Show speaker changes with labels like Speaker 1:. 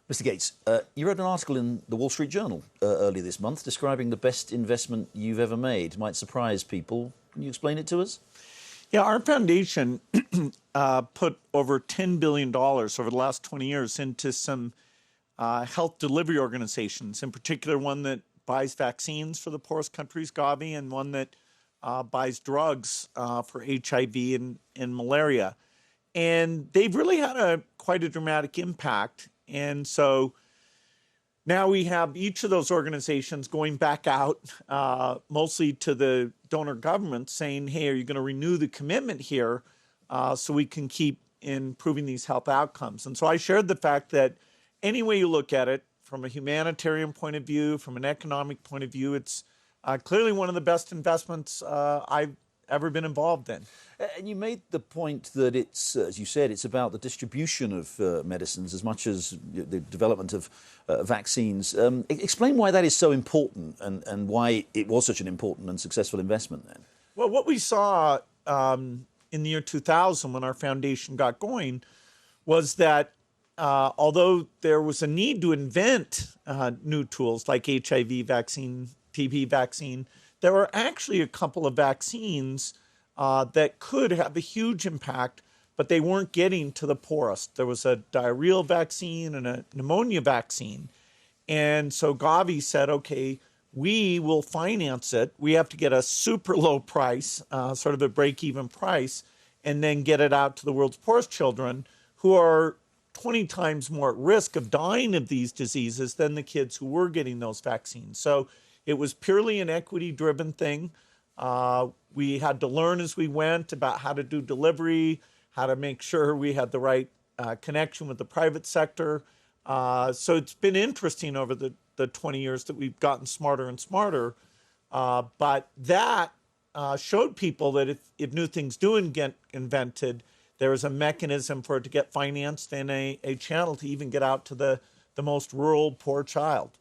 Speaker 1: Mr. Gates, you wrote an article in the Wall Street Journal earlier this month describing the best investment you've ever made. It might surprise people. Can you explain it to us?
Speaker 2: Yeah, our foundation put over $10 billion over the last 20 years into some health delivery organizations, in particular one that buys vaccines for the poorest countries, Gavi, and one that buys drugs for HIV and malaria. And they've really had quite a dramatic impact. And so now we have each of those organizations going back out, mostly to the donor government, saying, hey, are you going to renew the commitment here so we can keep improving these health outcomes? And so I shared the fact that any way you look at it, from a humanitarian point of view, from an economic point of view, it's clearly one of the best investments I've ever been involved in.
Speaker 1: And you made the point that it's, as you said, it's about the distribution of medicines as much as the development of vaccines. Explain why that is so important and why it was such an important and successful investment then.
Speaker 2: Well, what we saw in the year 2000 when our foundation got going was that although there was a need to invent new tools like HIV vaccine, TB vaccine, there were actually a couple of vaccines that could have a huge impact, but they weren't getting to the poorest. There was a diarrheal vaccine and a pneumonia vaccine. And so Gavi said, okay, we will finance it. We have to get a super low price, sort of a break-even price, and then get it out to the world's poorest children who are 20 times more at risk of dying of these diseases than the kids who were getting those vaccines. So it was purely an equity-driven thing. We had to learn as we went about how to do delivery, how to make sure we had the right connection with the private sector. So it's been interesting over the 20 years that we've gotten smarter and smarter. But that showed people that if new things do get invented, there is a mechanism for it to get financed and a channel to even get out to the most rural, poor child.